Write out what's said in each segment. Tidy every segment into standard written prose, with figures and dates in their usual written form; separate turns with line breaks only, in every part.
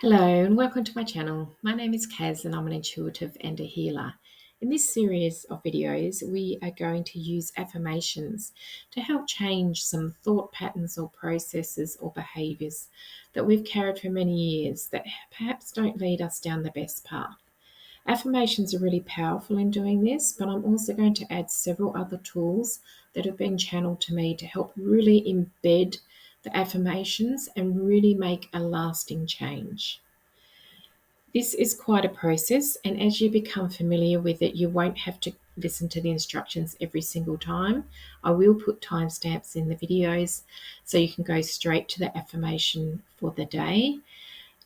Hello and welcome to my channel. My name is Kaz and I'm an intuitive and a healer. In this series of videos, we are going to use affirmations to help change some thought patterns or processes or behaviours that we've carried for many years that perhaps don't lead us down the best path. Affirmations are really powerful in doing this, but I'm also going to add several other tools that have been channeled to me to help really embed the affirmations and really make a lasting change. This is quite a process, and as you become familiar with it, you won't have to listen to the instructions every single time. I will put timestamps in the videos so you can go straight to the affirmation for the day.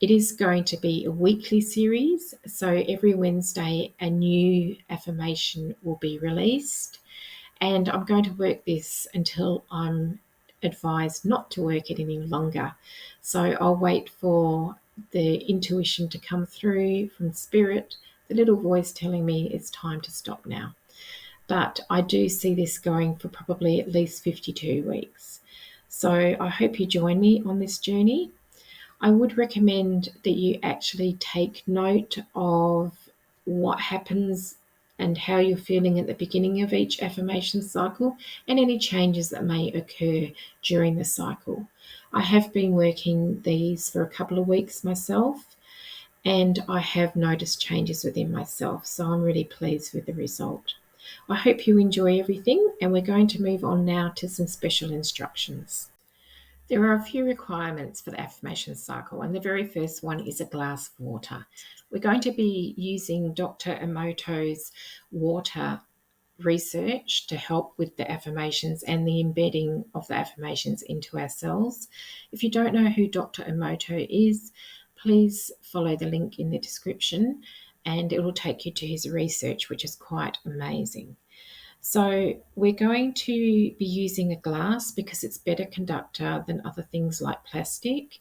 It is going to be a weekly series, so every Wednesday a new affirmation will be released, and I'm going to work this until I'm advised not to work it any longer. So I'll wait for the intuition to come through from spirit, the little voice telling me it's time to stop now. But I do see this going for probably at least 52 weeks. So I hope you join me on this journey. I would recommend that you actually take note of what happens and how you're feeling at the beginning of each affirmation cycle and any changes that may occur during the cycle. I have been working these for a couple of weeks myself, and I have noticed changes within myself, so I'm really pleased with the result. I hope you enjoy everything, and we're going to move on now to some special instructions. There are a few requirements for the affirmation cycle, and the very first one is a glass of water. We're going to be using Dr. Emoto's water research to help with the affirmations and the embedding of the affirmations into our cells. If you don't know who Dr. Emoto is, please follow the link in the description and it will take you to his research, which is quite amazing. So we're going to be using a glass because it's better conductor than other things like plastic.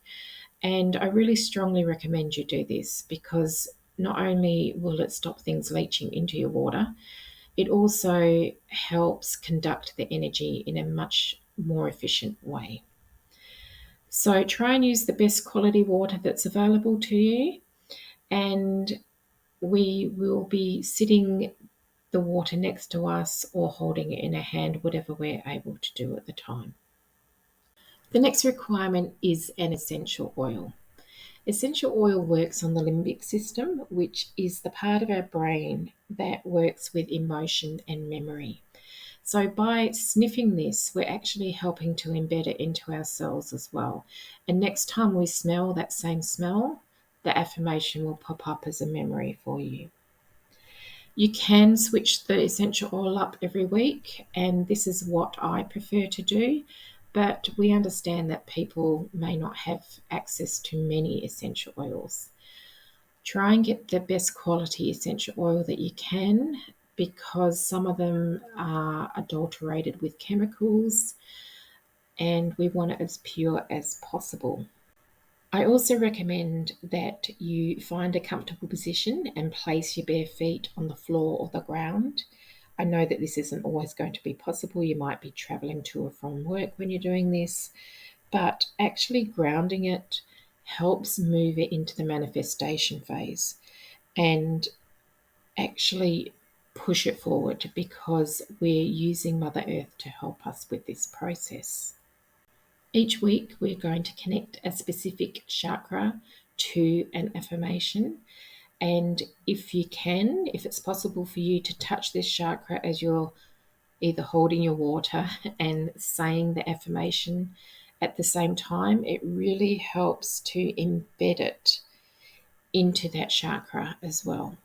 And I really strongly recommend you do this because not only will it stop things leaching into your water, it also helps conduct the energy in a much more efficient way. So try and use the best quality water that's available to you. And we will be sitting the water next to us or holding it in a hand, whatever we're able to do at the time. The next requirement is an essential oil. Essential oil works on the limbic system, which is the part of our brain that works with emotion and memory. So by sniffing this, we're actually helping to embed it into our cells as well. And next time we smell that same smell, the affirmation will pop up as a memory for you. You can switch the essential oil up every week, and this is what I prefer to do. But we understand that people may not have access to many essential oils. Try and get the best quality essential oil that you can because some of them are adulterated with chemicals, and we want it as pure as possible. I also recommend that you find a comfortable position and place your bare feet on the floor or the ground. I know that this isn't always going to be possible. You might be traveling to or from work when you're doing this, but actually grounding it helps move it into the manifestation phase and actually push it forward because we're using Mother Earth to help us with this process. Each week, we're going to connect a specific chakra to an affirmation. And if you can, if it's possible for you to touch this chakra as you're either holding your water and saying the affirmation at the same time, it really helps to embed it into that chakra as well.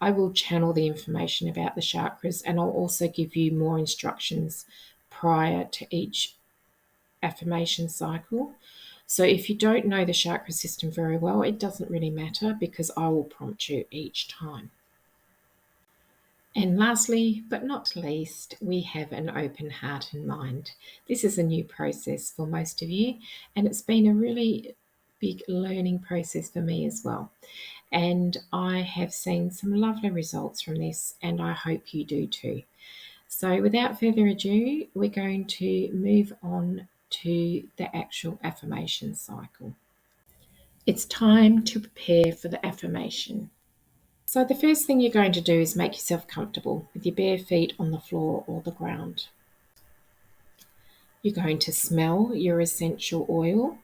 I will channel the information about the chakras and I'll also give you more instructions prior to each affirmation cycle. So if you don't know the chakra system very well, it doesn't really matter because I will prompt you each time. And lastly, but not least, we have an open heart and mind. This is a new process for most of you, and it's been a really big learning process for me as well. And I have seen some lovely results from this, and I hope you do too. So without further ado, we're going to move on to the actual affirmation cycle. It's time to prepare for the affirmation. So the first thing you're going to do is make yourself comfortable with your bare feet on the floor or the ground. You're going to smell your essential oil.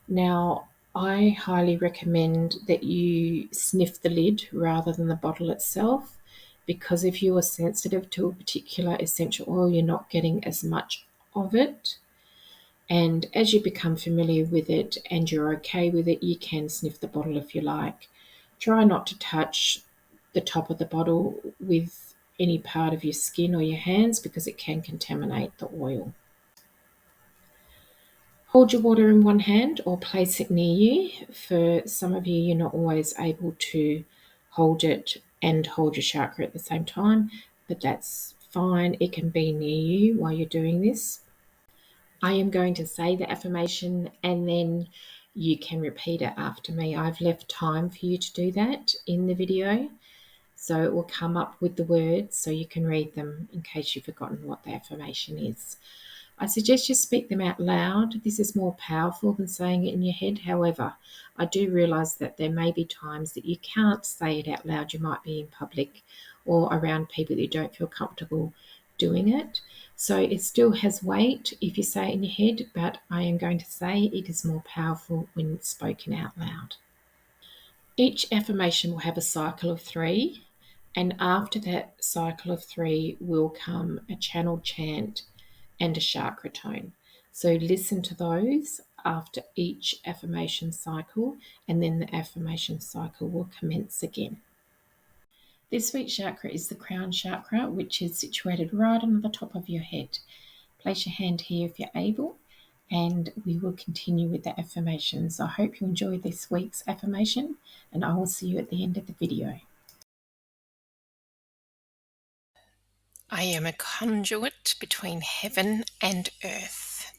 Now, I highly recommend that you sniff the lid rather than the bottle itself, because if you are sensitive to a particular essential oil, you're not getting as much of it. And as you become familiar with it and you're okay with it, you can sniff the bottle if you like. Try not to touch the top of the bottle with any part of your skin or your hands because it can contaminate the oil. Hold your water in one hand or place it near you. For some of you, you're not always able to hold it and hold your chakra at the same time, but that's fine. It can be near you while you're doing this. I am going to say the affirmation and then you can repeat it after me. I've left time for you to do that in the video, so it will come up with the words so you can read them in case you've forgotten what the affirmation is. I suggest you speak them out loud. This is more powerful than saying it in your head. However, I do realise that there may be times that you can't say it out loud. You might be in public or around people that you don't feel comfortable doing it. So it still has weight if you say it in your head, but I am going to say it is more powerful when it's spoken out loud. Each affirmation will have a cycle of 3, and after that cycle of 3 will come a channel chant and a chakra tone. So listen to those after each affirmation cycle, and then the affirmation cycle will commence again. This week's chakra is the crown chakra, which is situated right on the top of your head. Place your hand here if you're able, and we will continue with the affirmations. I hope you enjoyed this week's affirmation, and I will see you at the end of the video. I am a conduit between heaven and earth.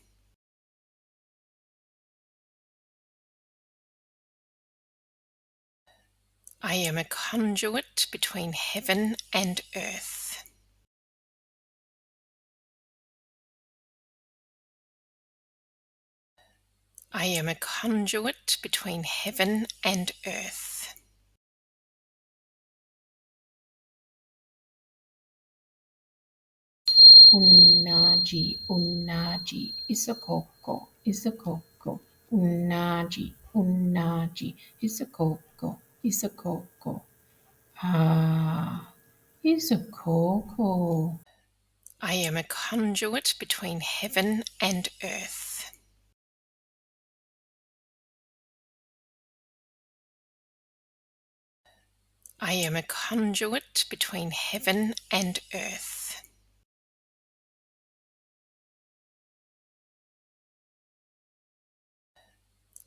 I am a conduit between heaven and earth. I am a conduit between heaven and earth. Unnaji, unnaji, isokoko, isokoko. Unnaji, unnaji, isokoko, isokoko. Ah, isokoko. I am a conduit between heaven and earth. I am a conduit between heaven and earth.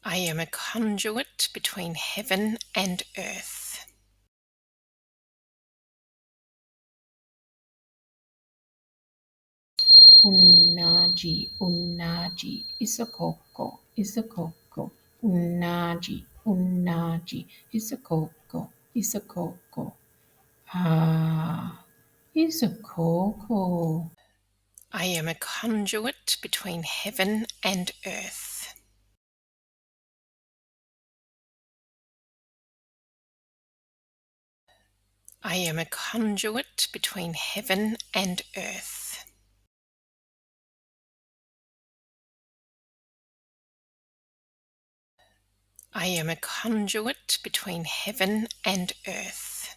I am a conduit between heaven and earth. Unnaji, unnaji, isokoko, isokoko. Unnaji, unnaji, isokoko, isokoko. Ah, isokoko. I am a conduit between heaven and earth. I am a conduit between heaven and earth. I am a conduit between heaven and earth.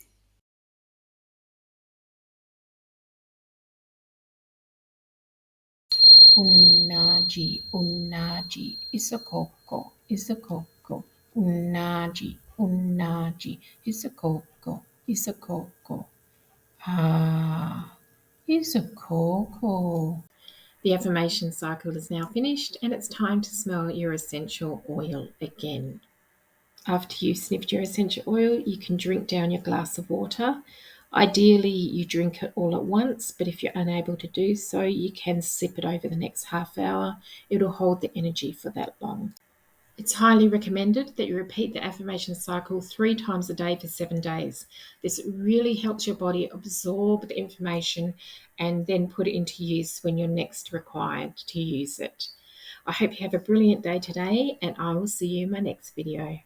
Unnaji, unnaji, isokoko, isokoko. Unnaji, unnaji, isokoko, isokoko. Ah, isokoko. The affirmation cycle is now finished, and it's time to smell your essential oil again. After you've sniffed your essential oil, you can drink down your glass of water. Ideally, you drink it all at once, but if you're unable to do so, you can sip it over the next half hour. It'll hold the energy for that long. It's highly recommended that you repeat the affirmation cycle 3 times a day for 7 days. This really helps your body absorb the information and then put it into use when you're next required to use it. I hope you have a brilliant day today, and I will see you in my next video.